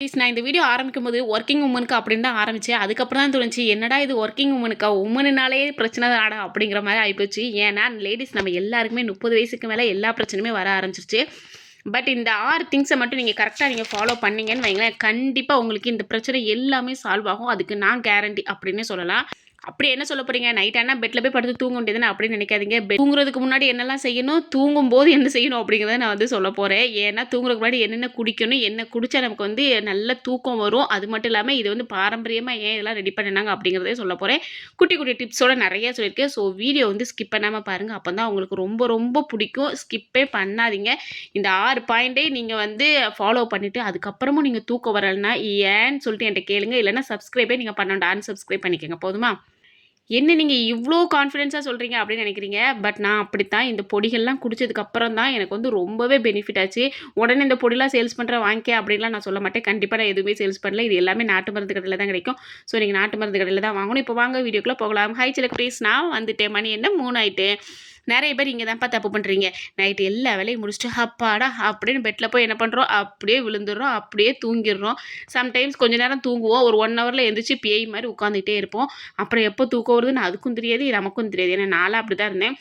நான் இந்த வீடியோ ஆரம்பிக்கும்போது ஒர்க்கிங் உமனுக்கு அப்படின்னு தான் ஆரம்பிச்சேன். அதுக்கப்புறம் தான் தோணுச்சு, என்னடா இது ஒர்க்கிங் உமனுக்கா? உமனுனாலே பிரச்சனை தானடா அப்படிங்கிற மாரி ஆயிப்போச்சு. ஏன்னா லேடீஸ் நம்ம எல்லாருக்குமே 30 வயசுக்கு மேல எல்லா பிரச்சனையுமே வர ஆரம்பிச்சிருச்சு. பட் இந்த 6 திங்ஸை மட்டும் நீங்கள் கரெக்டாக நீங்கள் ஃபாலோ பண்ணீங்கன்னு வைங்களேன், கண்டிப்பாக உங்களுக்கு இந்த பிரச்சனை எல்லாமே சால்வ் ஆகும். அதுக்கு நான் கேரண்டி அப்படின்னே சொல்லலாம். அப்படி என்ன சொல்ல போறீங்க? நைட் ஆனா பெட்ல போய் படுத்து தூங்க வேண்டியதுன்னு அப்படின்னு நினைக்காதீங்க. தூங்குறதுக்கு முன்னாடி என்னெல்லாம் செய்யணும், தூங்கும்போது என்ன செய்யணும் அப்படிங்கிறத நான் வந்து சொல்ல போறேன். ஏன்னா தூங்குறதுக்கு முன்னாடி என்னென்ன குடிக்கணும், என்ன குடிச்சா நமக்கு வந்து நல்ல தூக்கம் வரும். அது மட்டும் இல்லாம இது வந்து பாரம்பரியமா ஏன் இதெல்லாம் ரெடி பண்ணினாங்க அப்படிங்கிறதையும் சொல்ல போறேன். குட்டி குட்டி டிப்ஸோட நிறைய சொல்லியிருக்கேன். ஸோ வீடியோ வந்து ஸ்கிப் பண்ணாம பாருங்க. அப்பதான் உங்களுக்கு ரொம்ப ரொம்ப பிடிக்கும். ஸ்கிப்பே பண்ணாதீங்க. இந்த 6 பாயிண்டே நீங்க வந்து ஃபாலோ பண்ணிட்டு அதுக்கப்புறமும் நீங்க தூக்கம் வரலன்னா ஏன்னு சொல்லிட்டு என்கிட்ட கேளுங்க. இல்லைன்னா சப்ஸ்கிரைபே நீங்க பண்ண வேண்டாம், அன்சப்ஸ்கிரைப் பண்ணிக்கோங்க. போதுமா? என்ன நீங்க இவ்ளோ கான்ஃபிடென்ஸா சொல்றீங்க அப்படின்னு நினைக்கிறீங்க. பட் நான் அப்படித்தான். இந்த பொடிகள்லாம் குடிச்சதுக்கு அப்புறம் தான் எனக்கு வந்து ரொம்பவே பெனிஃபிட் ஆச்சு. உடனே இந்த பொடிலாம் சேல்ஸ் பண்றேன் வாங்கிக்க அப்படின்லாம் நான் சொல்ல மாட்டேன். கண்டிப்பா நான் எதுவுமே சேல்ஸ் பண்ணல. இது எல்லாமே நாட்டு மருந்து கடையில தான் கிடைக்கும். ஸோ நீங்க நாட்டு மருந்து கடையில தான் வாங்கணும். இப்போ வாங்க வீடியோக்குள்ள போகலாம். ஹாய் செல்லக்குட்டீஸ், நான் வந்துட்டேன். மணி என்ன 3 ஆயிட்டு. நெறைய பேர் இங்க தான்ப்பா தப்பு பண்றீங்க. நைட்டு எல்லா வேலையும் முடிச்சுட்டு, அப்பாடா அப்படின்னு பெட்ல போய் என்ன பண்றோம், அப்படியே விழுந்துர்றோம், அப்படியே தூங்கிர்றோம். சம்டைம்ஸ் கொஞ்ச நேரம் தூங்குவோம். ஒரு 1 ஹவர்ல எந்திரிச்சு பேய் மாரி உட்காந்துக்கிட்டே இருப்போம். அப்புறம் எப்போ தூக்கம் வருதுன்னு அதுக்கும் தெரியாது, நமக்கும் தெரியாது. ஏன்னா நான்லாம் அப்படிதான் இருந்தேன்.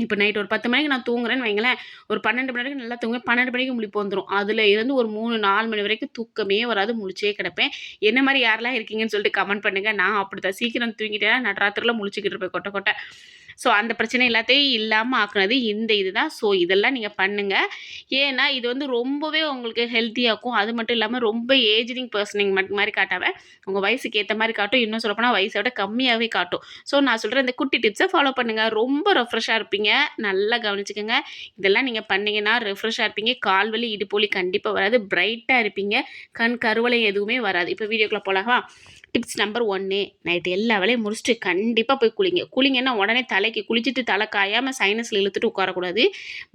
இப்போ நைட் ஒரு 10 மணிக்கு நான் தூங்குறேன்னு வைங்களேன், ஒரு 12 மணி வரைக்கும் நல்லா தூங்குவேன். 12 மணிக்கு முழிப்பு வந்துரும். அதுல இருந்து ஒரு 3, 4 மணி வரைக்கும் தூக்கமே வராது. முழிச்சே கிடப்பேன். என்ன மாரி யாரெல்லாம் இருக்கீங்கன்னு சொல்லிட்டு கமெண்ட் பண்ணுங்க. நான் அப்படித்தான். சீக்கிரம் தூங்கிட்டேன்னா நடுராத்திரில முழிச்சுக்கிட்டு இருப்பேன் கொட்ட கொட்ட. ஸோ அந்த பிரச்சனை எல்லாத்தையும் இல்லாம ஆக்குனது இந்த இதுதான். ஸோ இதெல்லாம் நீங்க பண்ணுங்க. ஏன்னா இது வந்து ரொம்பவே உங்களுக்கு ஹெல்த்தியாக்கும். அது மட்டும் இல்லாம ரொம்ப ஏஜ்டிங் பெர்சனிங் மாரி காட்டாம, உங்க வயசுக்கு ஏத்த மாரி காட்டும். இன்னும் சொல்லப்போனா வயசை விட கம்மியாவே காட்டும். ஸோ நான் சொல்ற இந்த குட்டி டிப்ஸை ஃபாலோ பண்ணுங்க. ரொம்ப ரெஃப்ரெஷ்ஷா இருப்பீங்க. நல்லா கவனிச்சுக்கங்க. இதெல்லாம் நீங்க பண்ணீங்கன்னா ரெஃப்ரெஷ்ஷா இருப்பீங்க. கால் வலி, இடுப்பு வலி கண்டிப்பா வராது. பிரைட்டா இருப்பீங்க. கண் கருவளை எதுவுமே வராது. இப்போ வீடியோக்குள்ள போலாமா? டிப்ஸ் நம்பர் 1, நைட்டு எல்லா வேலையும் முடிச்சுட்டு கண்டிப்பாக போய் குளிங்க. குளிங்கன்னா உடனே தலைக்கு குளிச்சுட்டு தலை காயாமல் சைனஸில் இழுத்துட்டு உட்காரக்கூடாது.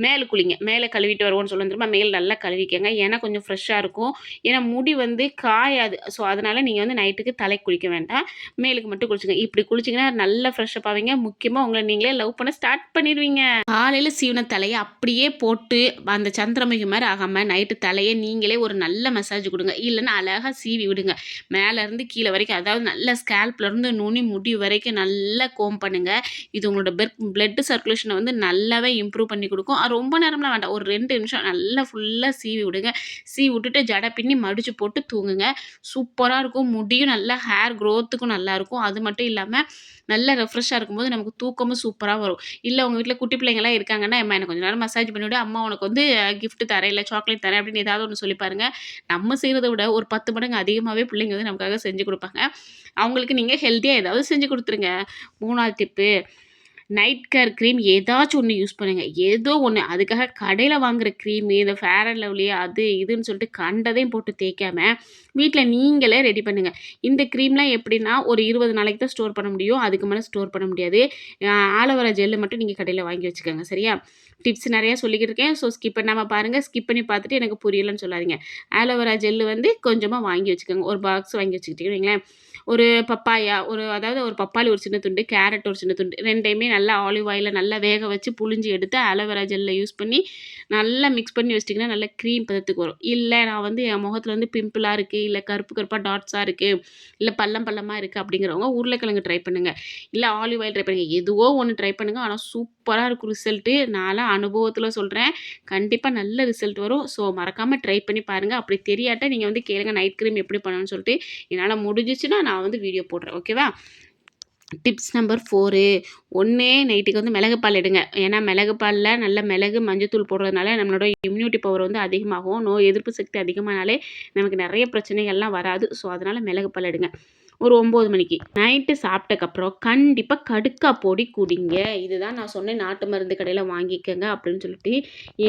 மேலே குளிங்க. மேலே கழுவிட்டு வருவோம்னு சொல்லுவோம் தெரியுமா? மேல் நல்லா கழுவிக்கங்க. ஏன்னா கொஞ்சம் ஃப்ரெஷ்ஷாக இருக்கும். ஏன்னா முடி வந்து காயாது. ஸோ அதனால் நீங்கள் வந்து நைட்டுக்கு தலைக்கு குளிக்க வேண்டாம். மேலுக்கு மட்டும் குளிச்சுங்க. இப்படி குளிச்சிங்கன்னா நல்லா ஃப்ரெஷ்ஷப் ஆவீங்க. முக்கியமாக உங்களை நீங்களே லவ் பண்ண ஸ்டார்ட் பண்ணிடுவீங்க. காலையில் சீவன தலையை அப்படியே போட்டு அந்த சந்திரமுகி மாதிரி ஆகாமல் நைட்டு தலையை நீங்களே ஒரு நல்ல மசாஜ் கொடுங்க. இல்லைன்னா அழகாக சீவி விடுங்க. மேலேருந்து கீழே வரைக்கும், அதாவது நல்ல ஸ்கேல்ப்லேருந்து நுனி முடி வரைக்கும் நல்லா கோம் பண்ணுங்க. இது உங்களோட பிளட் சர்க்குலேஷனை வந்து நல்லாவே இம்ப்ரூவ் பண்ணி கொடுக்கும். அது ரொம்ப நேரம்லாம் வேண்டாம். ஒரு 2 நிமிஷம் நல்லா ஃபுல்லாக சீவி விடுங்க. சீவி விட்டுட்டு ஜடை பின்னி மடிச்சு போட்டு தூங்குங்க. சூப்பராக இருக்கும். முடியும் நல்லா ஹேர் க்ரோத்துக்கும் நல்லாயிருக்கும். அது மட்டும் இல்லாமல் நல்லா ரெஃப்ரெஷ்ஷாக இருக்கும்போது நமக்கு தூக்கமும் சூப்பராக வரும். இல்லை உங்கள் வீட்டில் குட்டி பிள்ளைங்களாம் இருக்காங்கன்னா, அம்மா எனக்கு கொஞ்சம் நேரம் மசாஜ் பண்ணிவிடு, அம்மா உனக்கு வந்து கிஃப்ட் தரேன், இல்லை சாக்லேட் தரேன் அப்படின்னு ஏதாவது ஒன்று சொல்லி பாருங்க. நம்ம செய்கிறத விட ஒரு 10 மடங்கு அதிகமாகவே பிள்ளைங்க வந்து நமக்காக செஞ்சு கொடுப்பாங்க. அவங்களுக்கு நீங்கள் ஹெல்த்தியாக ஏதாவது செஞ்சு கொடுத்துருங்க. 3வது டிப்பு, நைட் கேர் க்ரீம் ஏதாச்சும் ஒன்று யூஸ் பண்ணுங்க. ஏதோ ஒன்று. அதுக்காக கடையில் வாங்குற க்ரீமு, இந்த ஃபேர் அண்ட் லவ்லி அது இதுன்னு சொல்லிட்டு கண்டதையும் போட்டு தேய்க்காம வீட்டில் நீங்களே ரெடி பண்ணுங்கள். இந்த க்ரீம்லாம் எப்படின்னா ஒரு 20 நாளைக்கு தான் ஸ்டோர் பண்ண முடியும். அதுக்கு மேலே ஸ்டோர் பண்ண முடியாது. ஆலோவேரா ஜெல்லு மட்டும் நீங்கள் கடையில் வாங்கி வச்சுக்கோங்க. சரியா? டிப்ஸ் நிறையா சொல்லிக்கிட்டு இருக்கேன். ஸோ ஸ்கிப் பண்ணாமல் பாருங்கள். ஸ்கிப் பண்ணி பார்த்துட்டு எனக்கு புரியலன்னு சொல்லாதீங்க. ஆலோவேரா ஜெல்லு வந்து கொஞ்சமாக வாங்கி வச்சுக்கோங்க. ஒரு பாக்ஸ் வாங்கி வச்சுக்கிட்டீங்கன்னு வைங்களேன். ஒரு பப்பாயா, அதாவது ஒரு பப்பாளி ஒரு சின்ன துண்டு, கேரட் ஒரு சின்ன துண்டு, 2யுமே நல்லா ஆலிவ் ஆயிலில் நல்லா வேக வச்சு புழிஞ்சு எடுத்து ஆலோவேரா ஜெல்லை யூஸ் பண்ணி நல்லா மிக்ஸ் பண்ணி வச்சிட்டிங்கன்னா நல்லா க்ரீம் பதத்துக்கு வரும். இல்லை நான் வந்து என் முகத்தில் வந்து பிம்பிளாக இருக்குது, இல்லை கருப்பு கருப்பாக டாட்ஸாக இருக்குது, இல்லை பள்ளம் பள்ளமாக இருக்குது அப்படிங்கிறவங்க உருளைக்கிழங்கு ட்ரை பண்ணுங்கள். இல்லை ஆலிவ் ஆயில் ட்ரை பண்ணுங்கள். எதுவோ ஒன்று ட்ரை பண்ணுங்கள். ஆனால் சூப்பராக இருக்கும் ரிசல்ட்டு. நான்லாம் அனுபவத்தில் சொல்கிறேன். கண்டிப்பாக நல்ல ரிசல்ட் வரும். ஸோ மறக்காமல் ட்ரை பண்ணி பாருங்கள். அப்படி தெரியாட்ட நீங்கள் வந்து கேளுங்க நைட் க்ரீம் எப்படி பண்ணணும்னு சொல்லிட்டு. என்னால் முடிஞ்சிச்சுன்னா நான் வந்து வீடியோ போடுறேன். ஓகேவா? டிப்ஸ் நம்பர் 4, நைட்டுக்கு வந்து மிளகு பால் எடுங்க. ஏன்னா மிளகு பாலில் நல்ல மிளகு மஞ்சத்தூள் போடுறதுனால நம்மளோட இம்யூனிட்டி பவர் வந்து அதிகமாகும். நோய் எதிர்ப்பு சக்தி அதிகமானாலே நமக்கு நிறைய பிரச்சனைகள்லாம் வராது. ஸோ அதனால் மிளகு பால் எடுங்க. ஒரு 9 மணிக்கு நைட்டு சாப்பிட்டக்கப்புறம் கண்டிப்பாக கடுக்கா பொடி குடிங்க. இதுதான் நான் சொன்னேன், நாட்டு மருந்து கடையில் வாங்கிக்கங்க அப்படின்னு சொல்லிட்டு.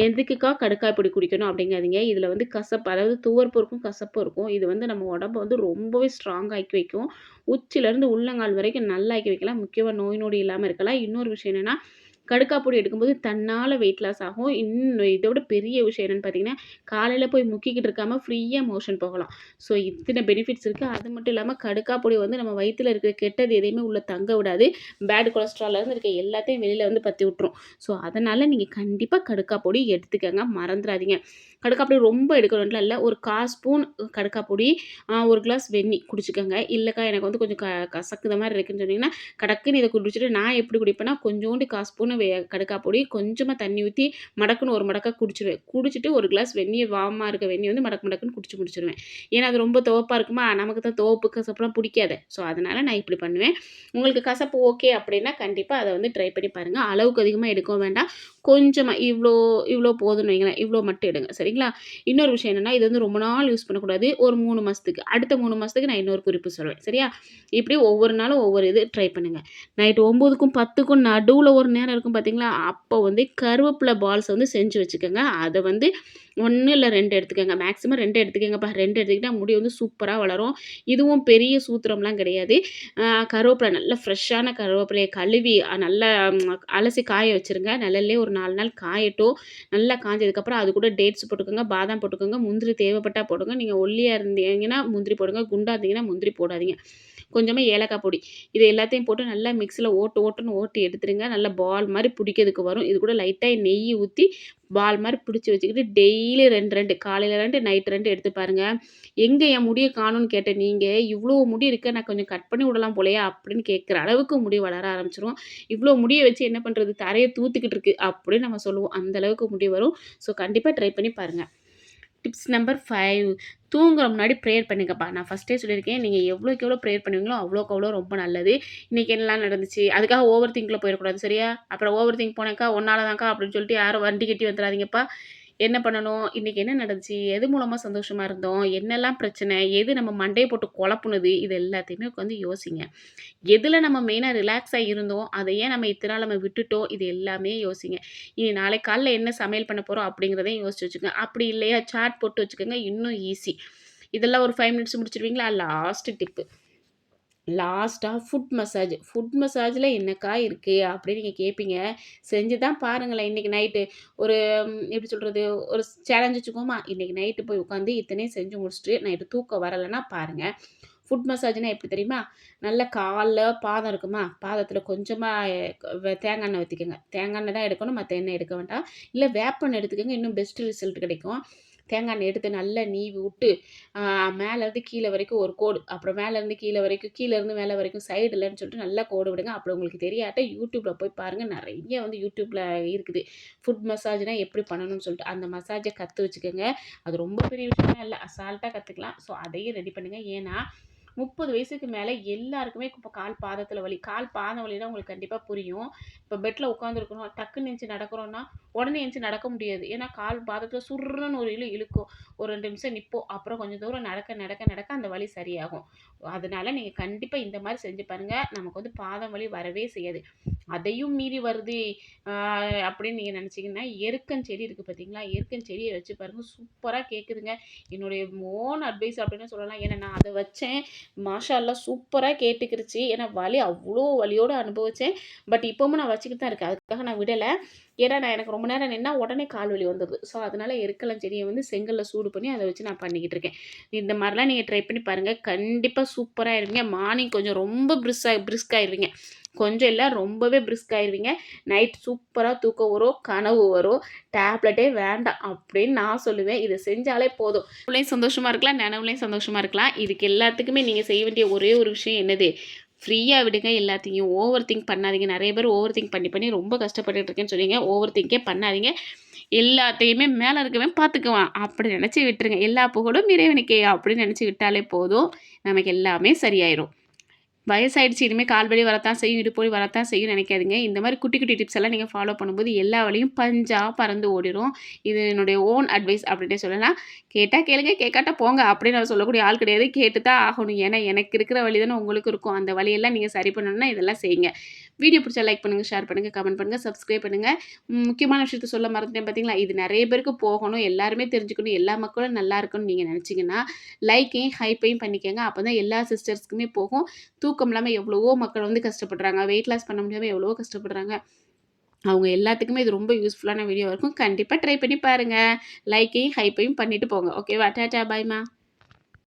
எதுக்குக்கா கடுக்காய் பொடி குடிக்கணும் அப்படிங்காதீங்க. இதில் வந்து கசப்பு, அதாவது துவர்ப்பு இருக்கும், கசப்பு இருக்கும். இது வந்து நம்ம உடம்பை வந்து ரொம்பவே ஸ்ட்ராங் ஆக்கி வைக்கும். உச்சிலேருந்து உள்ளங்கால் வரைக்கும் நல்லா ஆக்கி வைக்கலாம். முக்கியமாக நோய் நொடி இல்லாமல் இருக்கலாம். இன்னொரு விஷயம் என்னென்னா, கடுக்கா பொடி எடுக்கும்போது தன்னால் வெயிட் லாஸ் ஆகும். இன்னும் இதோட பெரிய விஷயம் என்னென்னு பார்த்தீங்கன்னா, காலையில் போய் முக்கிக்கிட்டு இருக்காமல் ஃப்ரீயாக மோஷன் போகலாம். ஸோ இத்தனை பெனிஃபிட்ஸ் இருக்குது. அது மட்டும் இல்லாமல் கடுக்கா பொடி வந்து நம்ம வயிற்றில் இருக்கிற கெட்டது எதையுமே உள்ளே தங்க விடாது. பேட் கொலஸ்ட்ரால்லேருந்து இருக்க எல்லாத்தையும் வெளியில் வந்து பற்றி விட்டுரும். ஸோ அதனால் நீங்கள் கண்டிப்பாக கடுக்கா பொடி எடுத்துக்கங்க, மறந்துடாதீங்க. கடுக்காப்பொடி ரொம்ப எடுக்கணும்லாம் இல்ல. ஒரு 1/4 ஸ்பூன் கடுக்காப்பொடி, 1 கிளாஸ் வெந்நீ குடிச்சுக்கோங்க. இல்லக்கா எனக்கு வந்து கொஞ்சம் கசக்குத மாரி இருக்குன்னு சொன்னீங்கன்னா, கடக்குன்னு இத குடிச்சுட்டு நான் எப்படி குடிப்பேன்னா, கொஞ்சோண்டு 1/4 ஸ்பூன் கடுக்காப்பொடி, கொஞ்சமா தண்ணி ஊத்தி மடக்குன்னு ஒரு மடக்கா குடிச்சுருவேன். குடிச்சுட்டு 1 கிளாஸ் வெந்நீய வார்மா இருக்க வெந்நீய வந்து மடக்கு மடக்குன்னு குடிச்சு முடிச்சுருவேன். ஏன்னா அது ரொம்ப துவப்பா இருக்குமா, நமக்கு தான் துவப்பு, கசப்புலாம் பிடிக்காது. ஸோ அதனால நான் இப்படி பண்ணுவேன். உங்களுக்கு கசப்பு ஓகே அப்படின்னா, கண்டிப்பா அத வந்து ட்ரை பண்ணி பாருங்க. அளவுக்கு அதிகமா எடுக்கவும் வேண்டாம். கொஞ்சமா இவ்ளோ இவ்ளோ போதும்னு வைங்களேன். இவ்ளோ மட்டும் எடுங்க. சரிங்களா? இன்னொரு விஷயம் என்னன்னா, இது வந்து ரொம்ப நாள் யூஸ் பண்ணக்கூடாது. ஒரு 3 மாசத்துக்கு. அடுத்த 3 மாசத்துக்கு நான் இன்னொரு குறிப்பு சொல்லுவேன். சரியா? இப்படி ஒவ்வொரு நாளும் ஒவ்வொரு இது ட்ரை பண்ணுங்க. நைட் 9க்கும் 10க்கும் நடுவுல ஒரு நேரம் இருக்கும் பார்த்தீங்களா? அப்போ வந்து கருவேப்பில பால்ஸ் வந்து செஞ்சு வச்சுக்கோங்க. அத வந்து 1 இல்ல 2 எடுத்துக்கங்க. மேக்ஸிமம் 2 எடுத்துக்கங்கப்பா. 2 எடுத்துக்கிட்டா முடி வந்து சூப்பரா வளரும். இதுவும் பெரிய சூத்திரம்லாம் கிடையாது. கருவேப்பில நல்ல ஃப்ரெஷ்ஷான கருவேப்பிலைய கழுவி நல்லா அலசி காய வச்சுருங்க. நிழல்லே ஒரு 4 நாள் காயட்டும். நல்லா காஞ்சதுக்கப்புறம் அது கூட டேட்ஸ் போட்டுக்கோங்க, பாதாம் போட்டுக்கோங்க, முந்திரி தேவைப்பட்டா போடுங்க. நீங்க ஒல்லியா இருந்தீங்கன்னா முந்திரி போடுங்க, குண்டா இருந்தீங்கன்னா முந்திரி போடாதீங்க. கொஞ்சமா ஏலக்காய் பொடி. இது எல்லாத்தையும் போட்டு நல்லா மிக்ஸில ஓட்டுன்னு ஓட்டி எடுத்துருங்க. நல்லா பால் மாரி புடிக்கிறதுக்கு வரும். இது கூட லைட்டா நெய் ஊத்தி பால் மாரி புடிச்சு வச்சுக்கிட்டு டெய்லி 2, 2 காலையில 2 நைட் 2 எடுத்து பாருங்க. எங்க என் முடிய காணோம்னு கேட்ட நீங்க, "இவ்ளோ முடி இருக்கு. நான் கொஞ்சம் கட் பண்ணி விடலாம் போலயே" அப்படின்னு கேட்கிற அளவுக்கு முடி வளர ஆரம்பிச்சுரும். "இவ்ளோ முடிய வச்சு என்ன பண்றது? தரைய தூத்திக்கிட்டு இருக்கு" அப்படின்னு நம்ம சொல்லுவோம். அந்த அளவுக்கு முடி வரும். ஸோ கண்டிப்பா ட்ரை பண்ணி பாருங்க. டிப்ஸ் நம்பர் 5 தூங்குற முன்னாடி ப்ரேயர் பண்ணுங்கப்பா. நான் ஃபர்ஸ்ட்டே சொல்லியிருக்கேன். நீங்க எவ்வளோக்கு எவ்வளோ ப்ரேயர் பண்ணுவீங்களோ, அவ்வளோக்கு அவ்வளோ ரொம்ப நல்லது. இன்னைக்கு என்னலாம் நடந்துச்சு? அதுக்காக ஓவர் திங்க்ல போயிறக்கூடாது. சரியா? அப்புறம் ஓவர் திங்க் போனேன்க்கா, உன்னால தான்க்கா அப்படின்னு சொல்லிட்டு யாரும் வண்டி கட்டி வந்துராதீங்கப்பா. என்ன பண்ணணும்? இன்னைக்கு என்ன நடந்துச்சு? எது மூலமா சந்தோஷமா இருந்தோம்? என்னலாம் பிரச்சனை? எது நம்ம மண்டைய போட்டு குழப்புனது? இது எல்லாத்தையுமே உட்காந்து யோசிங்க. எதுல நம்ம மெயினா ரிலாக்ஸா இருந்தோம்? அத ஏன் நம்ம இத்தன நாள் நம்ம விட்டுட்டோம்? இது எல்லாமே யோசிங்க. இனி நாளைக்கு காலைல என்ன சமையல் பண்ண போறோம்? அப்படிங்கிறதையும் யோசிச்சு வச்சுக்கங்க. அப்படி இல்லையா சார்ட் போட்டு வச்சுக்கோங்க. இன்னும் ஈஸி. இதெல்லாம் ஒரு 5 மினிட்ஸ் முடிச்சுருவீங்களா? Last tip. லாஸ்ட்டா ஃபுட் மசாஜ். ஃபுட் மசாஜ்ல என்னக்கா இருக்கு? அப்படின்னு நீங்க கேட்பீங்க. செஞ்சு தான் பாருங்களேன். இன்னைக்கு நைட்டு ஒரு எப்படி சொல்றது? ஒரு சேலஞ்ச் வச்சுக்குவோமா? இன்னைக்கு நைட்டு போய் உட்காந்து இத்தனையும் செஞ்சு முடிச்சுட்டு நைட்டு தூக்கம் வரலன்னா பாருங்க. ஃபுட் மசாஜ்னா எப்படி தெரியுமா? நல்லா கால்ல பாதம் இருக்குமா? பாதத்தில கொஞ்சமா தேங்காய் எண்ணெய் ஊத்திக்கங்க. தேங்காய் எண்ணெய் தான் எடுக்கணும். மத்த எண்ணெய் எடுக்க வேண்டாம். இல்ல வேப்பெண்ணெய் எடுத்துக்கங்க. இன்னும் பெஸ்ட் ரிசல்ட் கிடைக்கும். தேங்காய் எண்ணெய் எடுத்து நல்லா நீவி விட்டு, மேலேருந்து கீழ வரைக்கும் ஒரு கோடு. அப்புறம் மேலேருந்து கீழ வரைக்கும், கீழேருந்து மேலே வரைக்கும் சைடுலன்னு சொல்லிட்டு நல்லா கோடு விடுங்க. அப்புறம் உங்களுக்கு தெரியாட்ட YouTubeல போய் பாருங்க. நெறைய வந்து YouTubeல இருக்குது. ஃபுட் மசாஜ்னா எப்படி பண்ணணும்னு சொல்லிட்டு. அந்த மசாஜ கத்து வச்சுக்கங்க. அது ரொம்ப பெரிய விஷயம்லாம் இல்ல. அசால்ட்டா கத்துக்கலாம். ஸோ அதையும் ரெடி பண்ணுங்க. ஏன்னா 30 வயசுக்கு மேல எல்லாருக்குமே இப்ப கால் பாதத்துல வலி. கால் பாதம் வலினா உங்களுக்கு கண்டிப்பா புரியும். இப்ப பெட்ல உட்காந்துருக்கணும். டக்குன்னு எந்திச்சு நடக்கிறோம்னா, உடனே எந்திச்சு நடக்க முடியாது. ஏன்னா கால் பாதத்துல சுர்ருன்னு ஒரு இழுக்கும். ஒரு 2 நிமிஷம் நிப்போம். அப்புறம் கொஞ்சம் தூரம் நடக்க அந்த வலி சரியாகும். அதனால நீங்க கண்டிப்பா இந்த மாரி செஞ்சு பாருங்க. நமக்கு வந்து பாதம் வலி வரவே செய்யாது. அதையும் மீறி வருது ஆ அப்படின்னு நீங்க நினைச்சீங்கன்னா, எருக்கஞ்செடி இருக்கு பார்த்தீங்களா? எருக்கஞ்செடிய வச்சு பாருங்க. சூப்பரா கேட்குதுங்க. என்னுடைய ஓன் அட்வைஸ் அப்படின்னு சொல்லலாம். ஏன்னா நான் அத வச்சேன். மாஷா அல்லாஹ் சூப்பரா கேட்டுக்கிருச்சு. ஏன்னா வலி அவ்ளோ வலியோட அனுபவிச்சேன். பட் இப்பவும் நான் வச்சுக்கிட்டு தான் இருக்கேன். அதுக்காக நான் விடல. ஏன்னா நான் எனக்கு ரொம்ப நேரம் நின்னா உடனே கால் வலி வந்துருது. ஸோ அதனால எருக்களஞ்செடிய வந்து செங்கல்ல சூடு பண்ணி அத வச்சு நான் பண்ணிக்கிட்டு இருக்கேன். இந்த மாரிலாம் நீங்க ட்ரை பண்ணி பாருங்க. கண்டிப்பா சூப்பரா ஆயிருவீங்க. மார்னிங் கொஞ்சம் ரொம்ப பிரிஸ்க் ஆயிருவீங்க. கொஞ்சம் இல்ல ரொம்பவே பிரிஸ்க் ஆயிருவீங்க. நைட் சூப்பரா தூக்கம் வரும், கனவு வரும். டேப்லெட்டே வேண்டாம் அப்படின்னு நான் சொல்லுவேன். இத செஞ்சாலே போதும். கனவுலயும் சந்தோஷமா இருக்கலாம், நனவுலயும் சந்தோஷமா இருக்கலாம். இதுக்கு எல்லாத்துக்குமே நீங்க செய்ய வேண்டிய ஒரே ஒரு விஷயம் என்னது? ஃப்ரீயா விடுங்க எல்லாத்தையும். ஓவர் திங்க் பண்ணாதீங்க. நெறைய பேர் ஓவர் திங்க் பண்ணி ரொம்ப கஷ்டப்பட்டுட்டு இருக்கேன்னு சொன்னீங்க. ஓவர் திங்கே பண்ணாதீங்க. எல்லாத்தையுமே மேல இருக்கவன் பார்த்துக்குவான். அப்படி நெனச்சு விட்டுருங்க. எல்லா புகழும் இறைவனுக்கே அப்படின்னு நெனச்சு விட்டாலே போதும். நமக்கு எல்லாமே சரியாயிரும். வயசாயிடுச்சு. இனிமே கால் வலி வரத்தான் செய்யும், இடுப்பு வலி வரத்தான் செய்யும்னு நினைக்காதீங்க. இந்த மாரி குட்டி, குட்டி டிப்ஸ் எல்லாம் நீங்க ஃபாலோ பண்ணும்போது எல்லா வலியும் பஞ்சா பறந்து ஓடிரும். இது என்னுடைய ஓன் அட்வைஸ் அப்படின்னே சொல்லலாம். கேட்டா கேளுங்க, கேட்காட்டா போங்க அப்படின்னு நான் சொல்லக்கூடிய ஆள் கிடையாது. கேட்டு தான் ஆகணும். ஏன்னா எனக்கு இருக்கிற வலி தானே உங்களுக்கும் இருக்கும். அந்த வலியெல்லாம் நீங்க சரி பண்ணணும்னா இதெல்லாம் செய்யுங்க. வீடியோ பிடிச்சா லைக் பண்ணுங்க, ஷேர் பண்ணுங்க, கமெண்ட் பண்ணுங்க, சப்ஸ்கிரைப் பண்ணுங்க. முக்கியமான விஷயத்த சொல்ல மறந்துட்டேன் பார்த்தீங்களா? இது நெறைய பேருக்கு போகணும். எல்லாருமே தெரிஞ்சுக்கணும். எல்லா மக்களும் நல்லா இருக்கணும்னு நீங்க நினைச்சீங்கன்னா, லைக்கையும், ஹைப்பையும் பண்ணிக்கங்க. அப்பதான் எல்லா சிஸ்டர்ஸ்க்குமே போகும். தூக்கம் இல்லாம எவ்வளவோ மக்கள் வந்து கஷ்டப்படுறாங்க. வெயிட் லாஸ் பண்ண முடியாம எவ்வளவோ கஷ்டப்படுறாங்க. அவங்க எல்லாத்துக்குமே இது ரொம்ப யூஸ்ஃபுல்லான வீடியோவா இருக்கும். கண்டிப்பா ட்ரை பண்ணி பாருங்க. லைக்கையும், ஹைப்பையும் பண்ணிட்டு போங்க. ஓகேவா? டாட்டா பாய்மா.